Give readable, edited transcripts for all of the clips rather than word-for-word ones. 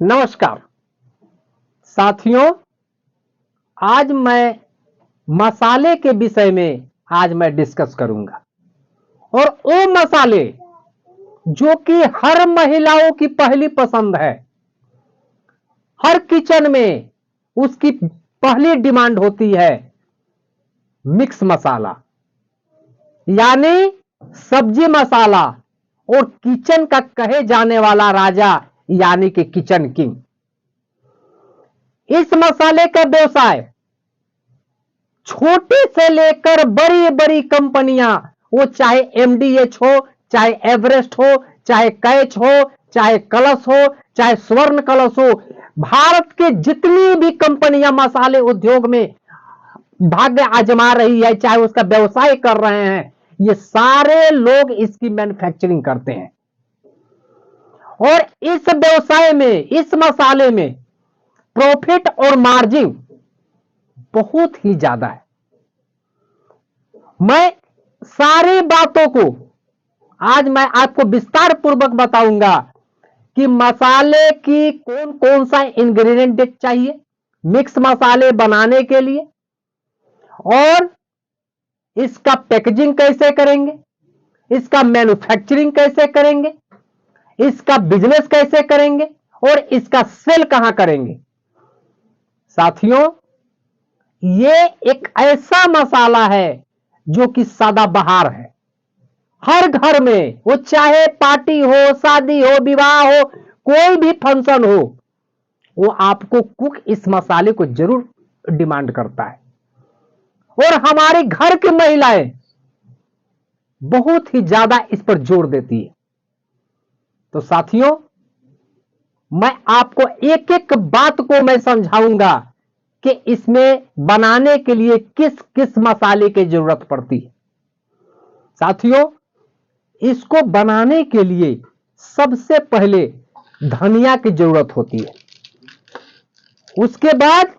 नमस्कार साथियों, आज मैं मसाले के विषय में डिस्कस करूंगा और वो मसाले जो कि हर महिलाओं की पहली पसंद है। हर किचन में उसकी पहली डिमांड होती है मिक्स मसाला, यानी सब्जी मसाला और किचन का कहे जाने वाला राजा यानी कि किचन किंग। इस मसाले का व्यवसाय छोटे से लेकर बड़ी बड़ी कंपनियां, वो चाहे एमडीएच हो, चाहे एवरेस्ट हो, चाहे कैच हो, चाहे कलश हो, चाहे स्वर्ण कलश हो, भारत के जितनी भी कंपनियां मसाले उद्योग में भाग्य आजमा रही है, चाहे उसका व्यवसाय कर रहे हैं, ये सारे लोग इसकी मैन्युफैक्चरिंग करते हैं। और इस व्यवसाय में, इस मसाले में प्रॉफिट और मार्जिन बहुत ही ज्यादा है। मैं सारी बातों को आज मैं आपको विस्तार पूर्वक बताऊंगा कि मसाले की कौन कौन सा इंग्रेडिएंट चाहिए मिक्स मसाले बनाने के लिए, और इसका पैकेजिंग कैसे करेंगे, इसका मैन्युफैक्चरिंग कैसे करेंगे, इसका बिजनेस कैसे करेंगे और इसका सेल कहां करेंगे। साथियों, ये एक ऐसा मसाला है जो कि सदाबहार है। हर घर में, वो चाहे पार्टी हो, शादी हो, विवाह हो, कोई भी फंक्शन हो, वो आपको कुक इस मसाले को जरूर डिमांड करता है। और हमारे घर की महिलाएं बहुत ही ज्यादा इस पर जोर देती है। तो साथियों, मैं आपको एक एक बात को मैं समझाऊंगा कि इसमें बनाने के लिए किस किस मसाले की जरूरत पड़ती है। साथियों, इसको बनाने के लिए सबसे पहले धनिया की जरूरत होती है, उसके बाद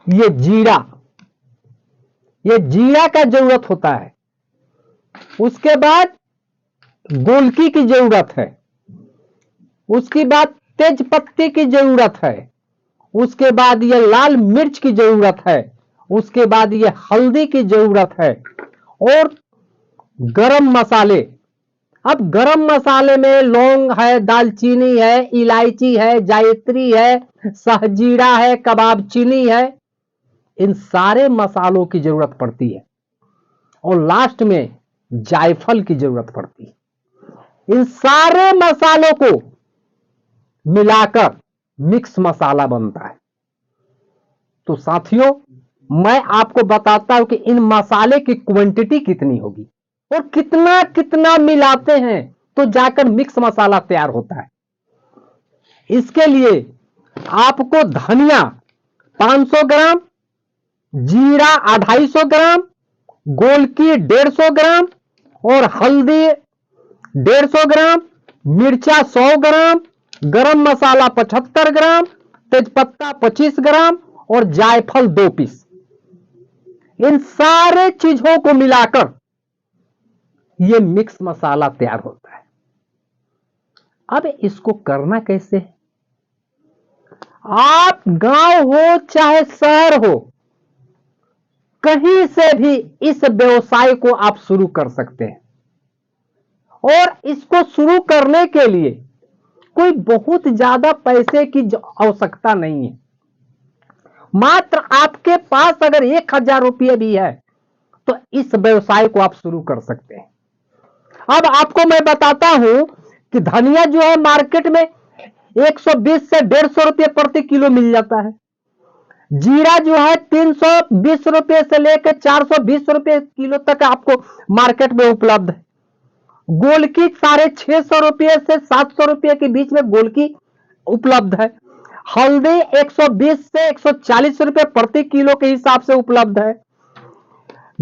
ये जीरा का जरूरत होता है, उसके बाद गोलकी की जरूरत है, उसके बाद तेज पत्ती की जरूरत है, उसके बाद ये लाल मिर्च की जरूरत है, उसके बाद ये हल्दी की जरूरत है और गरम मसाले। अब गरम मसाले में लौंग है, दालचीनी है, इलायची है, जायत्री है, सहजीरा है, कबाब चीनी है, इन सारे मसालों की जरूरत पड़ती है। और लास्ट में जायफल की जरूरत पड़ती है। इन सारे मसालों को मिलाकर मिक्स मसाला बनता है। तो साथियों, मैं आपको बताता हूं कि इन मसाले की क्वांटिटी कितनी होगी और कितना कितना मिलाते हैं तो जाकर मिक्स मसाला तैयार होता है। इसके लिए आपको धनिया 500 ग्राम, जीरा 250 ग्राम, गोलकी 150 ग्राम और हल्दी 150 ग्राम, मिर्चा 100 ग्राम, गरम मसाला 75 ग्राम, तेजपत्ता 25 ग्राम और जायफल 2 पीस। इन सारे चीजों को मिलाकर यह मिक्स मसाला तैयार होता है। अब इसको करना कैसे है? आप गांव हो चाहे शहर हो, कहीं से भी इस व्यवसाय को आप शुरू कर सकते हैं। और इसको शुरू करने के लिए कोई बहुत ज्यादा पैसे की आवश्यकता नहीं है। मात्र आपके पास अगर 1000 रुपये भी है तो इस व्यवसाय को आप शुरू कर सकते हैं। अब आपको मैं बताता हूं कि धनिया जो है मार्केट में 120 से 150 रुपये प्रति किलो मिल जाता है। जीरा जो है 320 रुपये से लेकर 420 रुपये किलो तक आपको मार्केट में उपलब्ध है। गोलकी 650 रुपये से 700 रुपये के बीच में गोलकी उपलब्ध है। हल्दी 120 से 140 रुपये प्रति किलो के हिसाब से उपलब्ध है।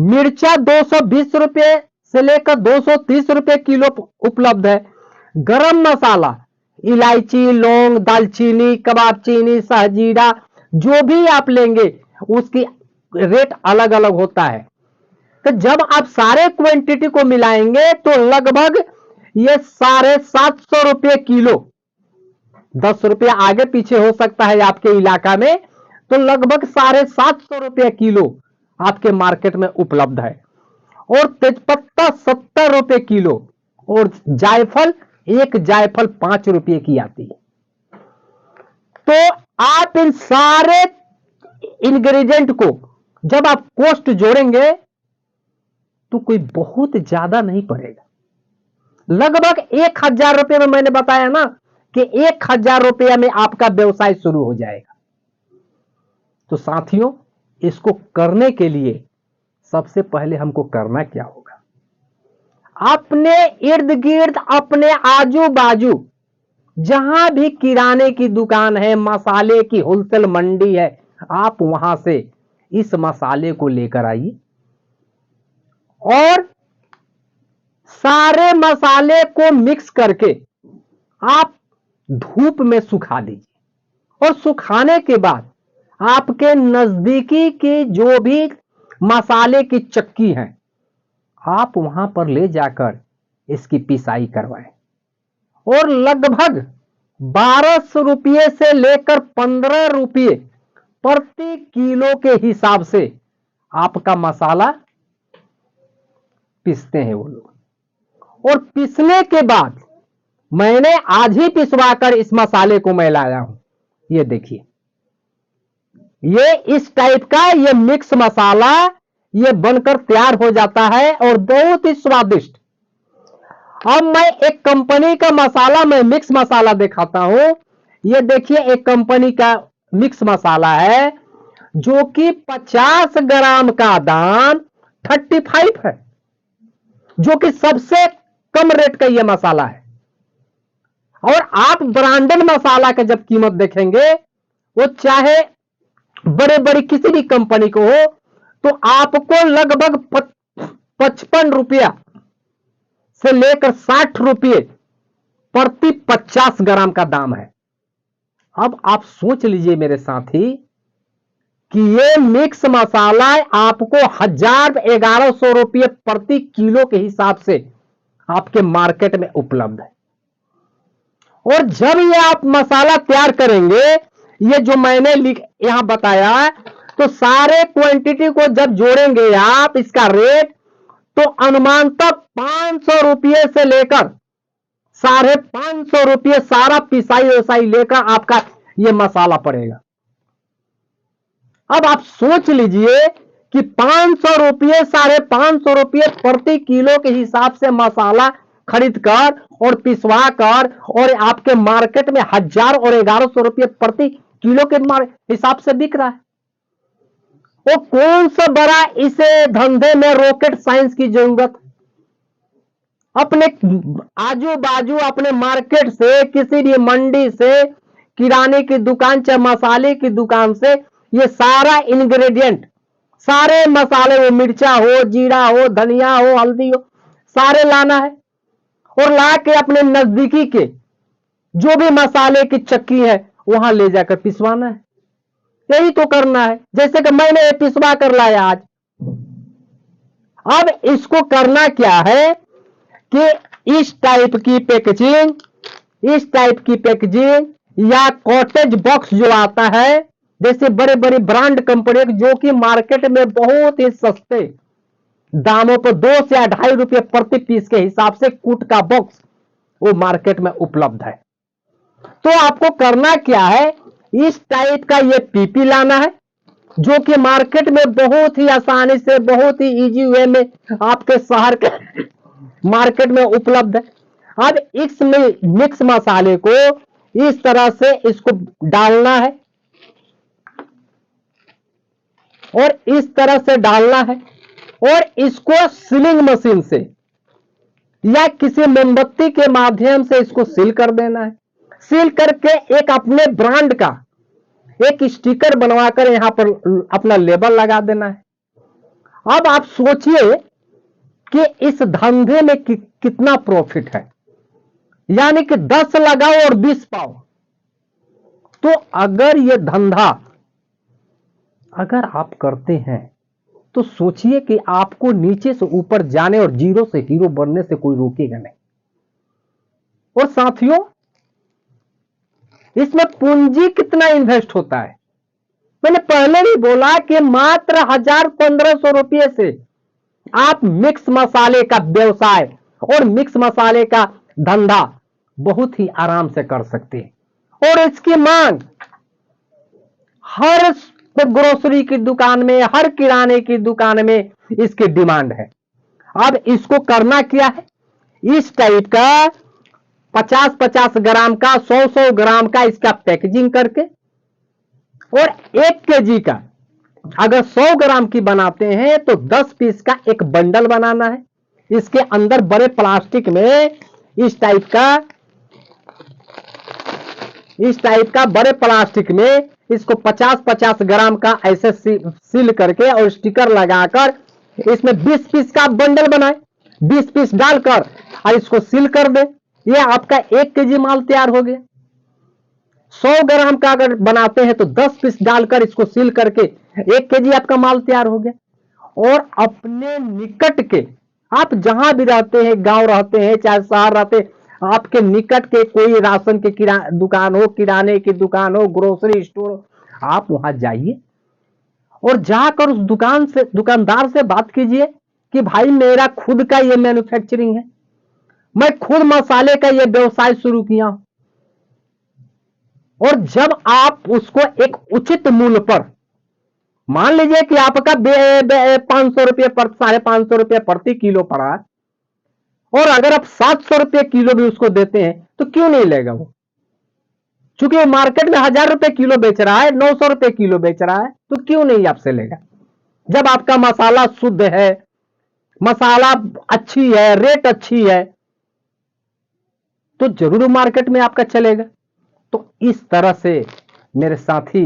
मिर्चा 220 रुपये से लेकर 230 रुपये किलो उपलब्ध है। गरम मसाला, इलायची, लौंग, दालचीनी, कबाब चीनी, सहजीरा, जो भी आप लेंगे उसकी रेट अलग अलग होता है। तो जब आप सारे क्वांटिटी को मिलाएंगे तो लगभग ये 750 रुपये किलो 10 रुपया आगे पीछे हो सकता है आपके इलाका में, तो लगभग 750 रुपये किलो आपके मार्केट में उपलब्ध है। और तेजपत्ता 70 रुपये किलो, और जायफल, एक जायफल 5 रुपये की आती है। तो आप इन सारे इंग्रेडिएंट को जब आप कॉस्ट जोड़ेंगे तो कोई बहुत ज्यादा नहीं पड़ेगा। लगभग 1000 रुपये में, मैंने बताया ना कि 1000 रुपया में आपका व्यवसाय शुरू हो जाएगा। तो साथियों, इसको करने के लिए सबसे पहले हमको करना क्या होगा? अपने इर्द गिर्द, अपने आजू बाजू जहां भी किराने की दुकान है, मसाले की होलसेल मंडी है, आप वहां से इस मसाले को लेकर आइए और सारे मसाले को मिक्स करके आप धूप में सुखा दीजिए। और सुखाने के बाद आपके नजदीकी की जो भी मसाले की चक्की है, आप वहां पर ले जाकर इसकी पिसाई करवाएं। और लगभग 1200 रुपये से लेकर 15 रुपये प्रति किलो के हिसाब से आपका मसाला पीसते हैं वो लोग। और पीसने के बाद मैंने आज ही पिसवाकर इस मसाले को मैं लाया हूं। ये देखिए, ये इस टाइप का ये मिक्स मसाला ये बनकर तैयार हो जाता है और बहुत ही स्वादिष्ट। अब मैं एक कंपनी का मसाला, मैं मिक्स मसाला दिखाता हूं। ये देखिए, एक कंपनी का मिक्स मसाला है जो कि 50 ग्राम का दाम 35 है, जो कि सबसे कम रेट का यह मसाला है। और आप ब्रांडेड मसाला का जब कीमत देखेंगे, वो चाहे बड़े बड़ी किसी भी कंपनी को हो, तो आपको लगभग 55 रुपया से लेकर 60 रुपये प्रति 50 ग्राम का दाम है। अब आप सोच लीजिए मेरे साथी कि ये मिक्स मसाला आपको 1100 रुपये प्रति किलो के हिसाब से आपके मार्केट में उपलब्ध है। और जब ये आप मसाला तैयार करेंगे, ये जो मैंने यहां बताया, तो सारे क्वांटिटी को जब जोड़ेंगे आप इसका रेट, तो अनुमानतः 500 रुपये से लेकर 550 रुपये सारा पिसाई वसाई लेकर आपका ये मसाला पड़ेगा। अब आप सोच लीजिए कि 500 रुपये, 550 रुपये प्रति किलो के हिसाब से मसाला खरीदकर और पिसवा कर और आपके मार्केट में 1000 और 1100 रुपये प्रति किलो के हिसाब से बिक रहा है। वो कौन सा बड़ा इसे धंधे में रॉकेट साइंस की जरूरत? अपने आजू बाजू, अपने मार्केट से, किसी भी मंडी से, किराने की दुकान, चाहे मसाले की दुकान से, ये सारा इंग्रेडिएंट, सारे मसाले, वो मिर्चा हो, जीरा हो, धनिया हो, हल्दी हो, सारे लाना है और ला के अपने नजदीकी के जो भी मसाले की चक्की है वहां ले जाकर पिसवाना है। यही तो करना है, जैसे कि मैंने ये पिसवा कर लाया आज। अब इसको करना क्या है कि इस टाइप की पैकेजिंग या कॉटेज बॉक्स जो आता है, जैसे बड़े बड़े ब्रांड कंपनी जो कि मार्केट में बहुत ही सस्ते दामों पर 2 से 2.5 रुपये प्रति पीस के हिसाब से कूट का बॉक्स वो मार्केट में उपलब्ध है। तो आपको करना क्या है, इस टाइप का ये पीपी लाना है, जो कि मार्केट में बहुत ही आसानी से, बहुत ही इजी वे में आपके शहर के मार्केट में उपलब्ध है। अब इस मिक्स मसाले को इस तरह से इसको डालना है और इस तरह से डालना है और इसको सीलिंग मशीन से या किसी मोमबत्ती के माध्यम से इसको सील कर देना है। सील करके एक अपने ब्रांड का एक स्टिकर बनवाकर यहां पर अपना लेबल लगा देना है। अब आप सोचिए कि इस धंधे में कितना प्रॉफिट है, यानी कि 10 लगाओ और 20 पाओ। तो अगर यह धंधा अगर आप करते हैं तो सोचिए कि आपको नीचे से ऊपर जाने और जीरो से हीरो बनने से कोई रोकेगा नहीं। और साथियों, इसमें पूंजी कितना इन्वेस्ट होता है? मैंने पहले भी बोला कि मात्र 1000-1500 रुपये से आप मिक्स मसाले का व्यवसाय और मिक्स मसाले का धंधा बहुत ही आराम से कर सकते हैं। और इसकी मांग हर ग्रोसरी की दुकान में, हर किराने की दुकान में इसकी डिमांड है। अब इसको करना क्या है? इस टाइप का 50-50 ग्राम का, 100-100 ग्राम का इसका पैकेजिंग करके, और 1 केजी का अगर 100 ग्राम की बनाते हैं तो 10 पीस का एक बंडल बनाना है। इसके अंदर बड़े प्लास्टिक में इस टाइप का बड़े प्लास्टिक में इसको 50-50 ग्राम का ऐसे सील करके और स्टिकर लगाकर इसमें 20 पीस का बंडल बनाए, 20 पीस डालकर और इसको सील कर दे। ये आपका 1 केजी माल तैयार हो गया। 100 ग्राम का अगर बनाते हैं तो 10 पीस डालकर इसको सील करके 1 केजी आपका माल तैयार हो गया। और अपने निकट के, आप जहां भी रहते हैं, गांव रहते हैं चाहे शहर रहते हैं, आपके निकट के कोई राशन की दुकान हो, किराने की दुकान हो, ग्रोसरी स्टोर हो, आप वहां जाइए और जाकर उस दुकानदार से बात कीजिए कि भाई मेरा खुद का ये मैन्युफैक्चरिंग है, मैं खुद मसाले का ये व्यवसाय शुरू किया हूं। और जब आप उसको एक उचित मूल्य पर, मान लीजिए कि आपका 500 रुपये 550 रुपये प्रति किलो पड़ा, और अगर आप 700 रुपये किलो भी उसको देते हैं तो क्यों नहीं लेगा वो? चूंकि वो मार्केट में 1000 रुपये किलो बेच रहा है, 900 रुपये किलो बेच रहा है, तो क्यों नहीं आपसे लेगा? जब आपका मसाला शुद्ध है, मसाला अच्छी है, रेट अच्छी है, तो जरूर मार्केट में आपका चलेगा। तो इस तरह से मेरे साथी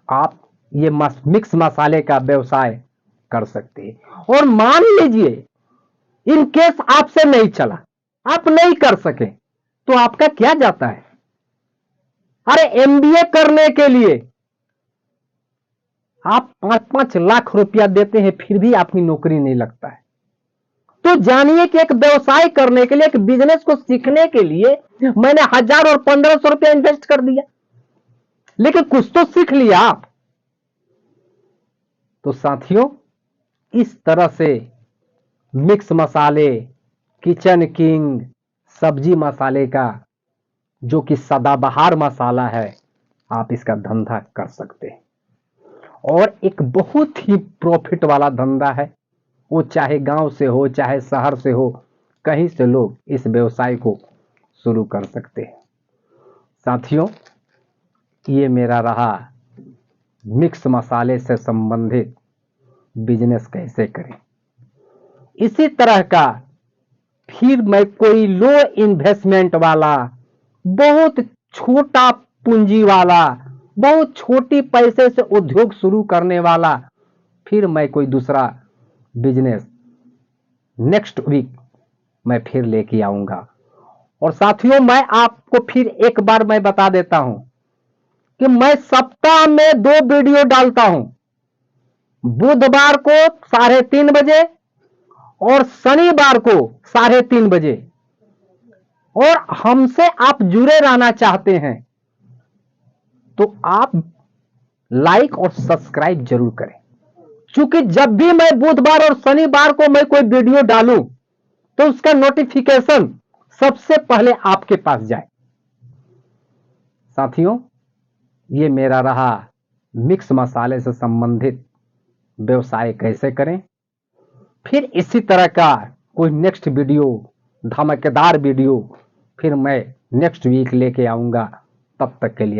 आप ये मिक्स मसाले का व्यवसाय कर सकते हैं। और मान लीजिए इन केस आपसे नहीं चला, आप नहीं कर सके, तो आपका क्या जाता है? अरे एमबीए करने के लिए आप 5-5 लाख रुपया देते हैं, फिर भी आपकी नौकरी नहीं लगता है। तो जानिए कि एक व्यवसाय करने के लिए, एक बिजनेस को सीखने के लिए मैंने 1000 और 1500 रुपया इन्वेस्ट कर दिया, लेकिन कुछ तो सीख लिया आप। तो साथियों, इस तरह से मिक्स मसाले, किचन किंग, सब्जी मसाले का जो कि सदाबहार मसाला है, आप इसका धंधा कर सकते हैं। और एक बहुत ही प्रॉफिट वाला धंधा है। वो चाहे गांव से हो, चाहे शहर से हो, कहीं से लोग इस व्यवसाय को शुरू कर सकते हैं। साथियों, ये मेरा रहा मिक्स मसाले से संबंधित बिजनेस कैसे करें। इसी तरह का फिर मैं कोई लो इन्वेस्टमेंट वाला, बहुत छोटा पूंजी वाला, बहुत छोटी पैसे से उद्योग शुरू करने वाला, फिर मैं कोई दूसरा बिजनेस नेक्स्ट वीक मैं फिर लेके आऊंगा। और साथियों, मैं आपको फिर एक बार मैं बता देता हूं कि मैं सप्ताह में 2 वीडियो डालता हूं, बुधवार को 3:30 बजे और शनिवार को 3:30 बजे। और हमसे आप जुड़े रहना चाहते हैं तो आप लाइक और सब्सक्राइब जरूर करें, क्योंकि जब भी मैं बुधवार और शनिवार को मैं कोई वीडियो डालूं तो उसका नोटिफिकेशन सबसे पहले आपके पास जाए। साथियों, ये मेरा रहा मिक्स मसाले से संबंधित व्यवसाय कैसे करें। फिर इसी तरह का कोई नेक्स्ट वीडियो, धमाकेदार वीडियो फिर मैं नेक्स्ट वीक लेके आऊंगा। तब तक के लिए